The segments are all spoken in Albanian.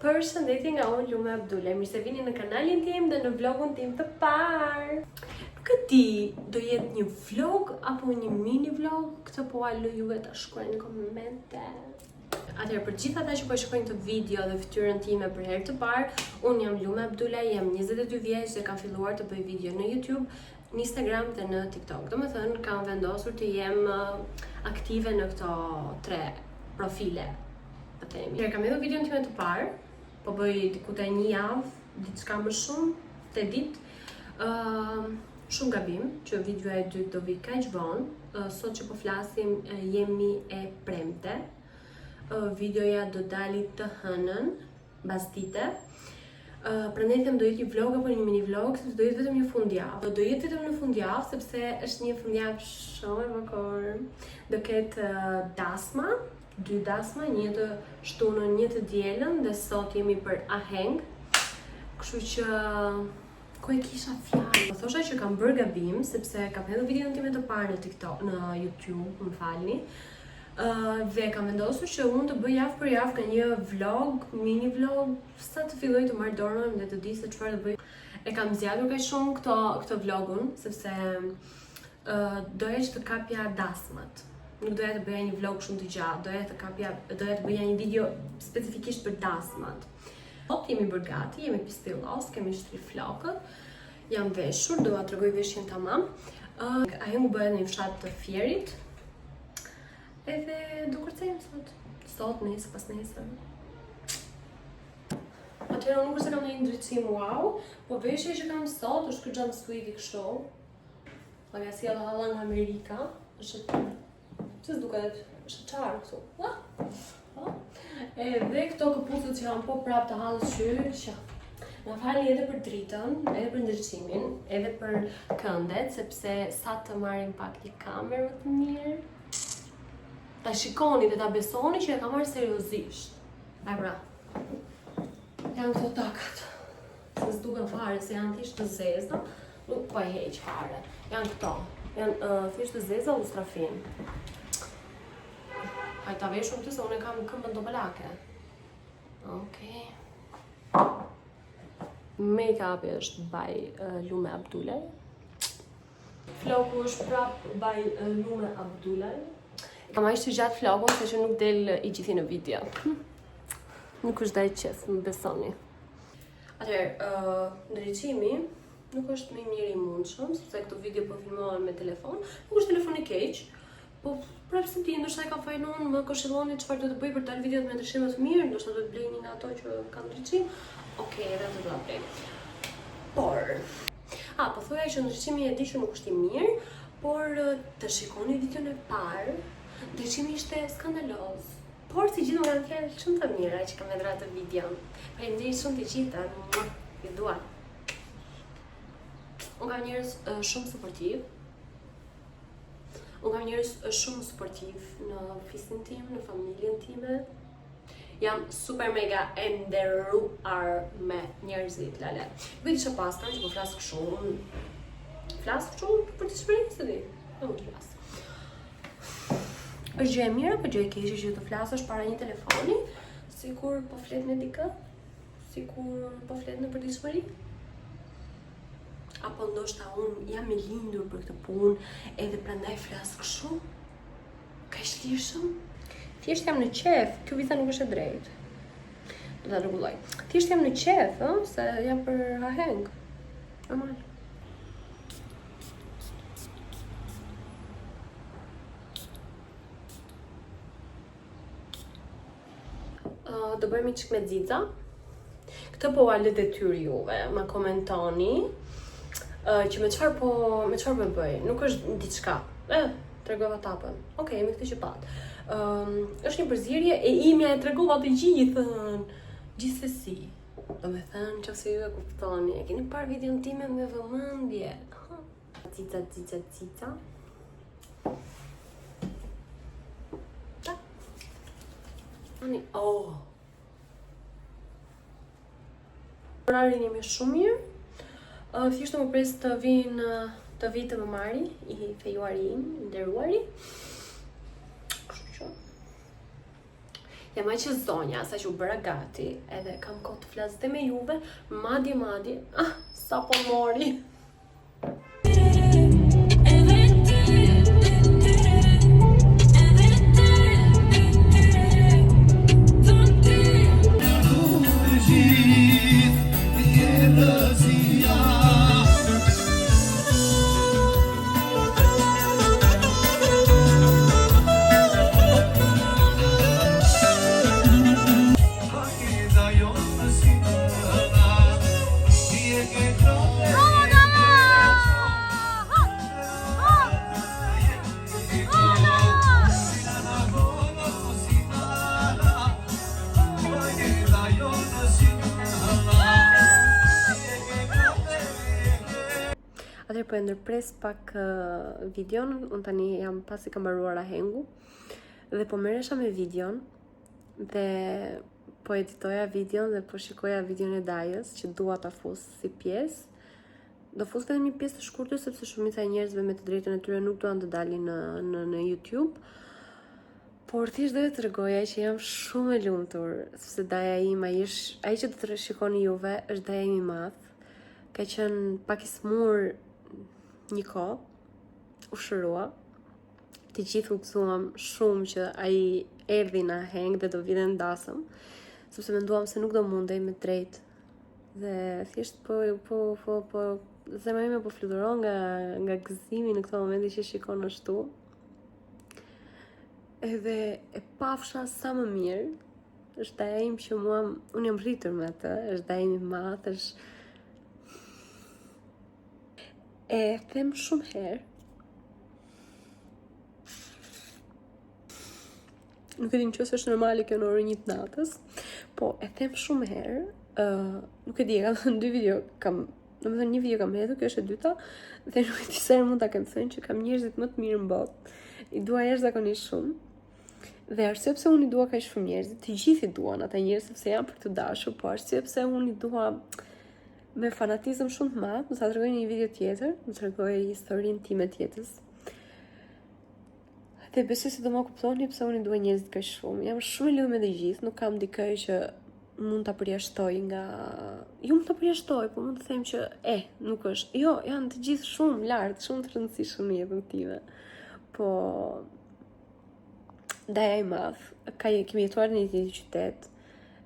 Përshëndetje nga unë Lume Abdule, mirë se vini në kanalin tim dhe në vlogun tim të parë. Këti do jetë një vlog apo një mini vlog, këtë po alu juve të shkruajnë në komente. Atëherë për gjithë ata që po shikojnë këtë video dhe fytyrën time për herë të parë, unë jam Lume Abdule, jam 22 vjeç dhe kam filluar të bëj video në YouTube, në Instagram dhe në TikTok. Domethënë kam vendosur të jem aktive në këto 3 profile. Kam edhe videon time të parë, po bëj diku te 1 javë, diçka më shumë, 8 ditë. Shumë gabim që videoja e dytë do vi kaq vonë. Sot që po flasim jemi e premte. Videoja do dali të hënën, mbasdite. Prandaj them do jetë një vlog apo një mini vlog, sepse do jetë vetëm një fundjavë. Do jetë vetëm në fundjavë sepse është një fundjavë shumë e bukur. Do ketë dasma. 2 dasma, një të shtunën, një të dielën dhe sot jemi për aheng. Kështu që ku e kisha fjalë? Po thosha që kam bërë gabim sepse kam hedhur videon time të parë në TikTok, në YouTube, më falni. Dhe kam vendosur që unë të bëj javë për javë ka një vlog, mini vlog, sa të filloj të marr dorën dhe të di se çfarë do bëj. E kam zgjatur kaq shumë këtë vlogun sepse doja që të kapja dasmat. Nuk doja të bëja një vlog shumë të gjatë, doja të bëja një video specifikisht për dasmat. Sot jemi bërë gati, jemi pistillos, kemi shtri flokët, jam veshur, do t'ua tregoj veshjen tamam. Ahengu bëhet në një fshat të Fierit. Edhe do kërcejmë sot, nesër, pas nesër. Atëherë nuk është se kam një ndryqim wow, po veshja që kam sot është ky jumpsuit i kështu. Nga si alla nga Amerika, është se s'duket, është qarë këtu. Edhe këto këpucët që jam po prap të hallës qysh. Nga falni edhe për dritën, edhe për ndryqimin, edhe për këndet, sepse sa të marrim pak një kamerë më të mirë. Ta shikoni dhe ta besoni që e ka marrë seriozisht. Ai pra. Janë këto takat. Se s'duken fare, se janë thjesht të zeza, nuk po e heq fare. Janë këto. Janë thjesht të zeza lustrafin. Hajde ta veshëm këtë se unë e kam këmbën dobëllake. Okej. Make-upi është by Lume Abdule. Floku është prap by Lume Abdule. Kam aq të gjatë flokun se që nuk del i gjithi në video. Nuk është daj qef, më besoni. Atëherë, ndriçimi nuk është më i miri i mundshëm, sepse këto video po filmohen me telefon. Nuk është telefoni i keq, po prapë se ti, ndoshta e kam fajnon, më këshilloni çfarë do të bëj për të dalë videot me ndryshime të mirë, ndoshta do të blej një nga ato që kanë ndryshim. Okej, edhe do ta blej. Por po thoya që ndryshimi e di që nuk është i mirë, por të shikoni videon e parë, ndryshimi ishte skandaloz. Por si gjithmonë kanë fjalë shumë të mira që kam vendrar atë videon. Faleminderit shumë të gjitha, ju dua. Unë kam njerëz shumë suportiv. Unë kam njerëz shumë suportiv në fisin tim, në familjen time. Jam super mega e nderuar me njerëzit, lale. Vëdi që pastan që po flas kështu. Flas kështu për të shpërinë se di. Nuk të flas. Është gjë e mirë apo gjë e keqe që të flasësh para një telefoni, sikur po flet me dikë, sikur po flet në përditshmëri? Apo ndoshta unë jam e lindur për këtë punë edhe prandaj flas kështu? Kaq thjeshtë? Thjesht jam në qef, kjo vita nuk është e drejtë. Do ta rregulloj. Thjesht jam në qef, se jam për aheng. Normal. Do bëjmë një çik me xixa. Këtë po ua lë detyrë juve, ma komentoni. Që me çfarë po bëj, nuk është diçka. Tregova tapën. Okej, me këtë që pat. Është një përzierje e imja e tregova të gjithën. Gjithsesi. Domethënë, nëse ju e kuptoni, e keni parë videon time me vëmendje. Cica. Ani, Orarin jemi shumë mirë. Thjesht më pres të vi të më marri, i fejuari im, nderuari. Kështu që Jam aq që zonja, sa që u bëra gati, edhe kam kohë të flas dhe me juve, madje, sa po mori. Atëherë po e ndërpres pak videon, unë tani jam pasi kam mbaruar Ahengu dhe po merresha me videon dhe po editoja videon dhe po shikoja videon e Dajës që dua ta fus si pjesë. Do fus vetëm një pjesë të shkurtër sepse shumica e njerëzve me të drejtën e tyre nuk duan të dalin në YouTube. Por thjesht do të tregoja që jam shumë e lumtur sepse Daja im ai që do të shikoni juve është Daja im i madh. Ka qenë pak i smur një kohë, u shërua. Të gjithë u gëzuam shumë që ai erdhi në Aheng dhe do vinte ndasëm, sepse menduam se nuk do mundej me drejt. Dhe thjesht zemra ime po fluturon nga gëzimi në këtë moment që shikon ashtu. Edhe e pafsha sa më mirë. Është Daja im që unë jam rritur me atë, është Daja im i madh, është e them shumë herë. Nuk e di nëse është normale kjo në orën 1 të natës, po e them shumë herë, nuk e di, kam 2 video, domethënë një video kam hedhur, kjo është e dyta, dhe nuk e di se mund ta kem thënë që kam njerëzit më të mirë në botë. I dua jashtëzakonisht shumë. Dhe arsye pse unë i dua kaq shumë njerëzit, të gjithë i duan ata njerëz sepse janë për të dashur, po arsye pse unë i dua me fanatizëm shumë të madh, do ta tregoj në një video tjetër, do të tregoj historinë time të jetës. Dhe besoj se do më kuptoni pse unë i dua njerëzit kaq shumë. Jam shumë e lidhur me të gjithë, nuk kam dikë që mund ta përjashtoj nga mund ta përjashtoj, po mund të them që nuk është. Jo, janë të gjithë shumë lart, shumë të rëndësishëm në jetën time. Po Daja i madh, kemi jetuar në një qytet.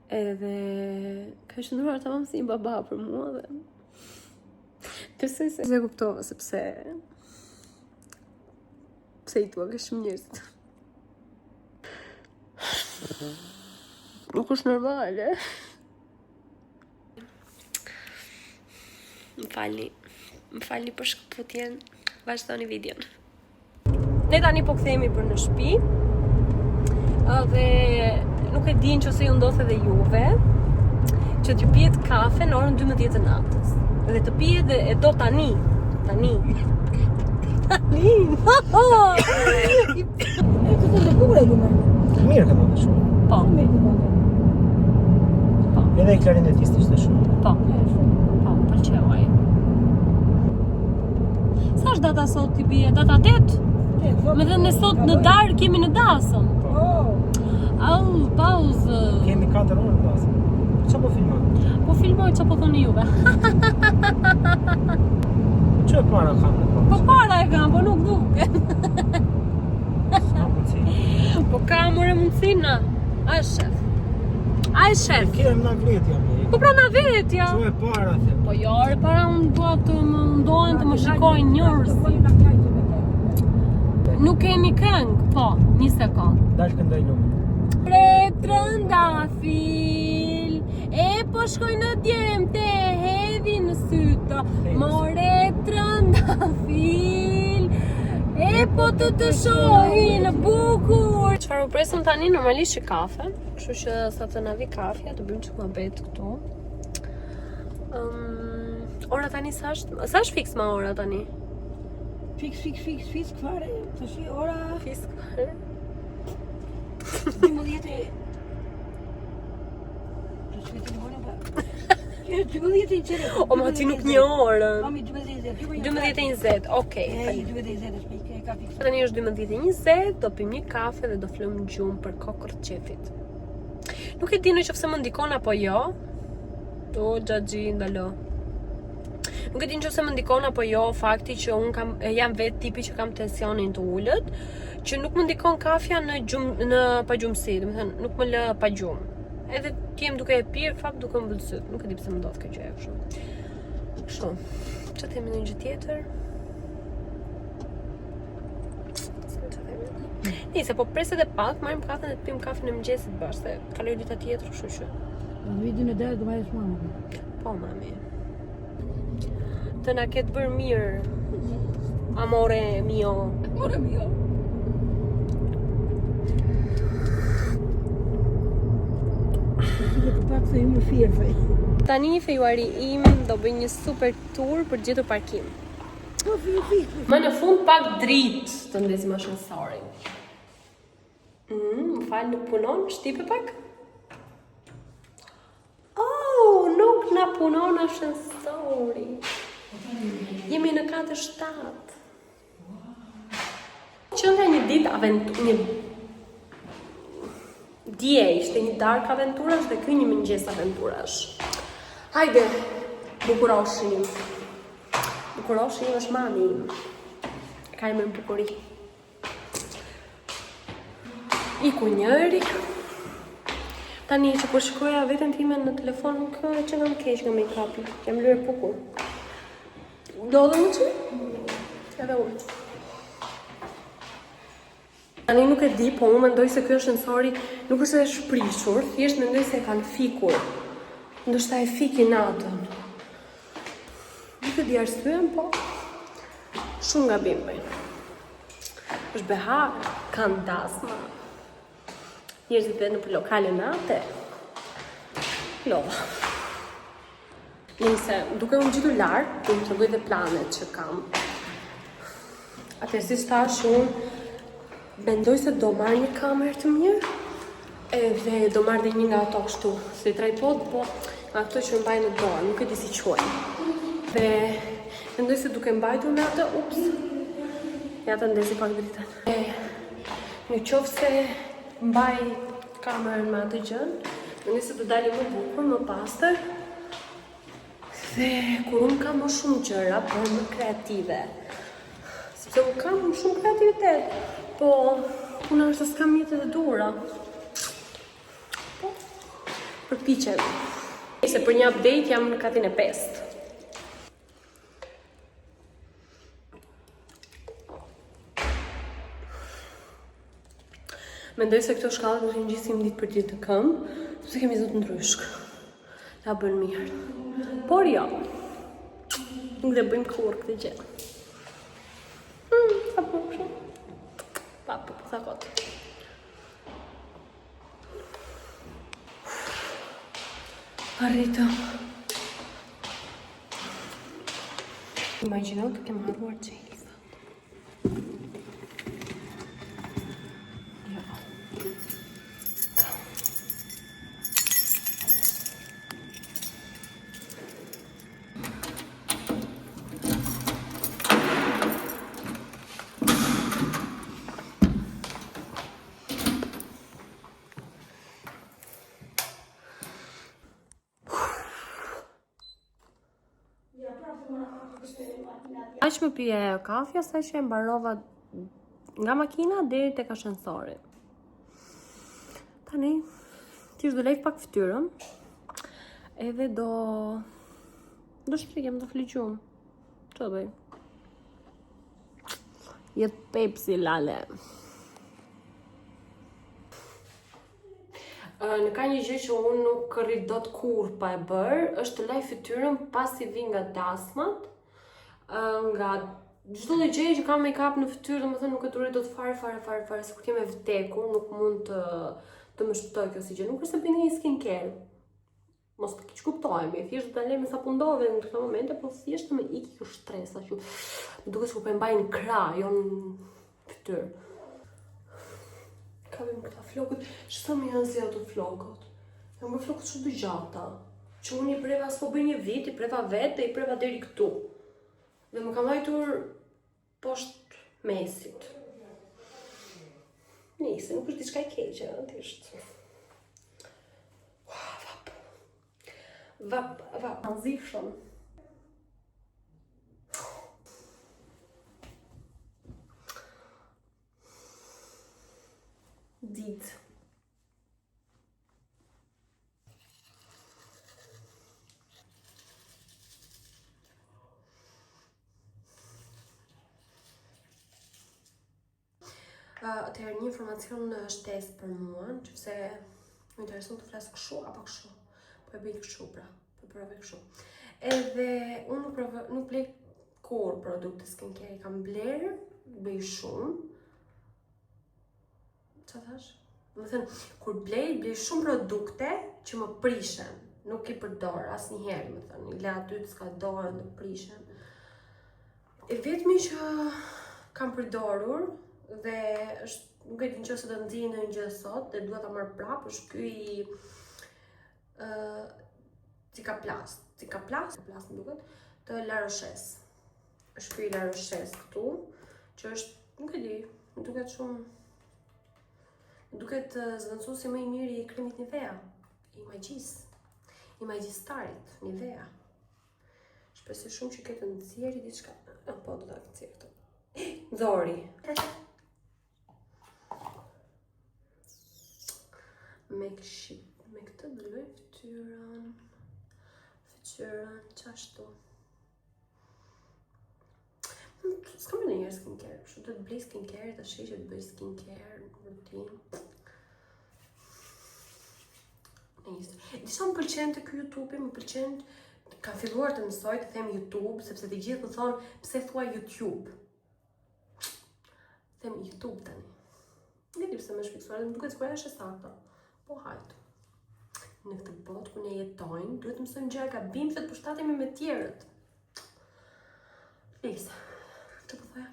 Edhe ka qëndruar tamam si një baba për mua dhe besoj se e kuptova sepse i dua kaq shumë njerëzit. Nuk është normale. Më falni për shkëputjen, vazhdoni videon. Ne tani po kthehemi për në shtëpi. Dhe nuk e din që se ju ndodh edhe juve që t'ju pijet kafe në orën 12 të natës. Dhe të pijet e do tani. Këtë të bukur e lume. Mirë ka bëndë shumë. Po. Edhe i klarinetist ishte shumë. Po, pëlqeu ai. Sa është data sot t'i bie? Data 8? Me dhe ne sot në darë kemi në dasëm. Au, pauzë. Kemi 4 orë në dasëm. Qa po filmoj? Po filmoj që po thoni juve. Që para kam në pasë? Po para e kam, po nuk duke. S'ka mundësi. Po ka more mundësina. A shef. Kjerëm na vetja me. Po pra na vetja. Që e para, them. Po jare para unë dua të më ndohen të më shikojnë njerëzit. Nuk kemi këngë, po, një sekond. Dash këndoj lume. Pre trëndafil, e po shkoj në djem të hedhi në syta. More trëndafil, e po të shohi në bukur. Çfarë u presëm tani, normalisht që kafe, kështu që sa të na vi kafja, të bëjmë që ma bet këtu. Ora tani sa është fiks ma ora tani? Fisk fare, të shi ora... Fisk fare? 12 e... O ma ti nuk një orën. Mami 12:20. 12:20, okej. 12:20 ka fiks. Tani është 12:20, do pim një kafe dhe do flëm gjumë për kokër të qefit. Nuk e di nëse më ndikon apo jo. O, Xhaxhi, ndalo. Nuk e di nëse më ndikon apo jo fakti që unë jam vetë tipi që kam tensionin të ulët, që nuk më ndikon kafja në pagjumësi, domethënë nuk më lë pa gjumë. Edhe ti jem duke e pirë, fakt duke më bëllësyt. Nuk e di pse më ndodh kjo gjë kështu. Kështu. Çfarë themi në një gjë tjetër? Nise, po preset e pak, marrim kafen dhe të pim kafen e mëngjesit bashkë, se kaloj dita tjetër, kështu që. Në vitin e derë do marrësh mama. Po, mami. Të na ketë bërë mirë, amore mio. Amore mio. Të pak se ju më fjerfej. Tani fejuari im do bëj një super tour për gjetur parkim. Po, fi. Më në fund pak dritë të ndezim ashensorin. Më falë, nuk punon, shtipe pak? Oh, nuk na punon ashensori. Jemi në 4-7. Që nga një ditë dje ishte një dark aventurash dhe ky një mëngjes aventurash. Hajde, bukuroshim. Bukuroshim është mami im. Ka emrin bukuri. Iku njëri. Tani që po shikoja veten time në telefon, nuk që nga më keq nga make-upi. Jam lyer bukur. Do dhe më që? Edhe unë. Tani nuk e di, po unë mendoj se kjo ashensori nuk është e shprishur, thjesht mendoj se e kanë fikur. Ndoshta e fiki natën. Nuk e di arsyen, po shumë gabim bëjnë. Është behar, kanë dasma. Njerëzit vetë në lokale nate. Lova. Nëse duke unë gjitur lartë, do më tregoj dhe planet që kam. Atëherë si thash unë, mendoj se do marrë një kamerë të mirë, edhe do marrë dhe një nga ato kështu, si tripod, po nga ato që mbaj në dorë, nuk e di si quajnë. Dhe mendoj se duke mbajtur me atë, ja të ndezi pak dritën. Në qoftë se mbaj kamerën me atë gjën, mendoj se do dali më bukur, më pastër, dhe kur unë kam më shumë gjëra, por më kreative. Sepse unë kam më shumë kreativitet, po puna është se s'kam jetë të dura. Po, përpiqem. Se për një update jam në katin e 5. Mendoj se këto shkallë do të ngjisim ditë për ditë të këmbë, sepse kemi zot ndryshk. Ta bën mirë. Por jo. Nuk dhe bëjmë kurrë këtë gjë. Sa po kështu. Papu, sa kot. Arritëm. Imagjino të kem harruar gjeli. Aq më pije kafja sa që e mbarova nga makina deri tek ashensori. Tani, thjesht do lej pak fytyrën. Edhe do shtrikem, do fliqum. Ç'do bëj? Jet Pepsi lale. Në ka një gjë që unë nuk rrit dot kurrë pa e bërë, është të laj fytyrën pasi vi nga dasmat, nga çdo lloj gjëje që ka make-up në fytyrë, domethënë nuk e turoj dot fare, se kur jem e vdekur, nuk mund të më shpëtoj kjo si gjë. Nuk është se bëj një skincare. Mos të keq kuptohemi, thjesht do ta lejmë sa po ndodhe në këto momente, po thjesht më iki kjo stresa që më duket se po e mbaj në krah, jo në fytyrë. Kavim këta flokët, që thëmë janë zi ato flokët? Janë bërë flokët shumë të gjata, që unë i preva s'po bëj një vit, i preva vetë dhe i preva deri këtu. Dhe më kam hajtur poshtë mesit. Nisi, nuk është diçka e keqe, thjesht. Transition. Ditë. Atëherë një informacion në shtesë për mua, nëse më intereson të flas kështu apo kështu. Po e bëj kështu pra, po provoj kështu. Edhe unë nuk blej kur produkte skincare, i kam bler, bëj shumë. Çfarë thash? Do të thënë, kur blej shumë produkte që më prishen, nuk i përdor asnjëherë, më thënë, i la aty të s'ka dorë të prishen. E vetmi që kam përdorur dhe është, nuk e di nëse do të nxjerr ndonjë gjë sot, dhe dua ta marr prapë, është ky Cicaplast më duket, të La Roche-s. Është ky La Roche-s këtu, që është, nuk e di, më duket shumë, më duket zëvendësuesi më i mirë i kremit Nivea, i magjistarit Nivea. Shpresoj shumë që ketë nxjerrë diçka. Po do ta nxjerr këtu. Dhori. Me këtë do lloj fytyrën, qashtu. S'kam bërë ndonjëherë skincare, kështu do të blej skincare tash që të bëj skincare në rutinë. Disa më pëlqen të ky YouTube, më pëlqen, kam filluar të mësoj të them YouTube, sepse të gjithë më thonë pse thua YouTube. Them YouTube tani. Nuk e di pse më shpiksuar, më duket sikur është e saktë. Po hajt. Në këtë botë ku ne jetojmë, duhet të mësojmë gjëra gabim se të përshtatemi me tjerët. Nice. Çfarë po thoya?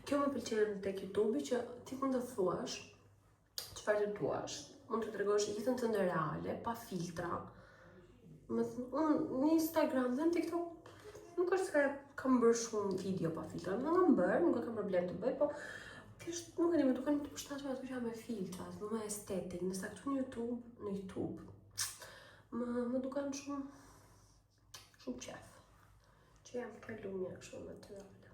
Kjo më pëlqen tek YouTube që ti mund të thuash çfarë të duash. Mund të tregosh jetën tënde reale, pa filtra. Në Instagram dhe në TikTok nuk është se kam bërë shumë video pa filtra. Nuk kam problem të bëj, po thjesht nuk e di, më duken të përshtatshme ato që janë me filtra, më estetik, nëse këtu në YouTube më duken shumë qef, që jam kalumja kështu natyrale.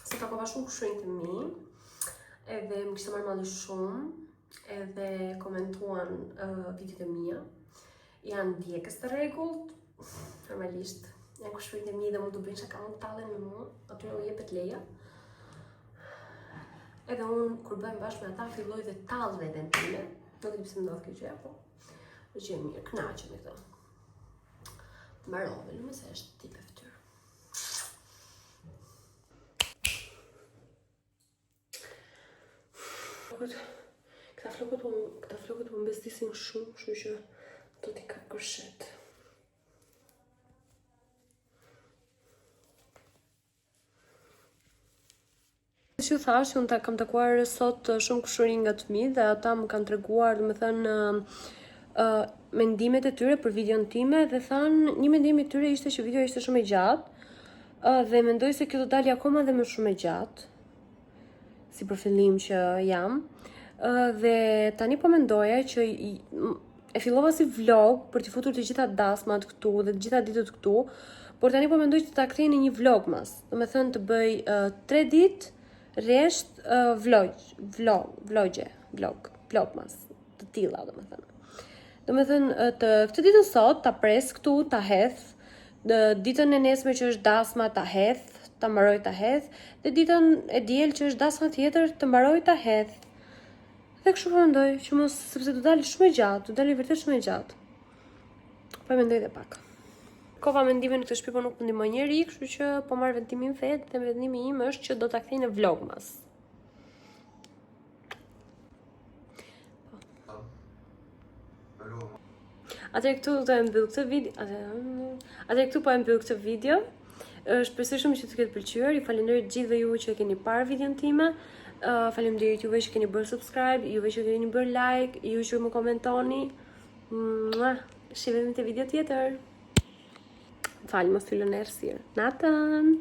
Se takova shumë kushrinjtë të mi, edhe më kishte marrë malli shumë, edhe komentuan videot e mia. Janë djegës të rregullt, normalisht. Janë kushrinjtë e mi dhe mund të bëjnë shaka, mund të tallen me mua, atyre u jepet leja. Edhe unë, kur bëjmë bashkë me ata, filloj dhe tallë veten time. Nuk e di pse ndodh kjo gjë, po është gjë e mirë, kënaqem me këtë. Mbarove, nuk se është tip e fytyrë. Këta flokët më mbesdisin shumë, kështu që do t'i ka kërshet. Që thash, unë kam takuar sot shumë kushërinj nga të mi dhe ata më kanë treguar, dhe me thënë, mendimet e tyre për videon time dhe thanë, një mendim i tyre ishte që video ishte shumë e gjatë dhe mendoj se kjo do dali akoma dhe më shumë e gjatë, si për fillim që jam. Dhe tani po mendoja që e fillova si vlog për t'i futur të gjitha dasmat këtu dhe të gjitha ditët këtu, por tani po mendoj që ta kthej në një vlogmas, do me thënë të bëj 3 ditë resht vlogmas të tilla, do me thënë. Do me thënë, këtë ditën sot ta pres këtu, ta hedh, ditën e nesme që është dasma ta hedh, ta mbaroj ta hedh, dhe ditën e diel që është dasma tjetër të mbaroj ta hedh. Dhe kështu po mendoj që mos, sepse do dalë shumë e gjatë, do dalë vërtet shumë e gjatë. Po mendoj edhe pak. Kova mendimin në këtë shtëpi, po nuk më ndihmon njeri, kështu që po marr vendimin vet dhe vendimi im është që do ta kthej në vlogmas. Atëherë këtu do e mbyll këtë video. Atëherë këtu po e mbyll këtë video. Shpresoj shumë që t'ju ketë pëlqyer. Ju falenderoj gjithëve juve që e keni parë videon time. Faleminderit juve që keni bërë subscribe, juve që keni bërë like, ju që më komentoni. Shihemi te video tjetër. Falë, mos fillon errësirë. Natën!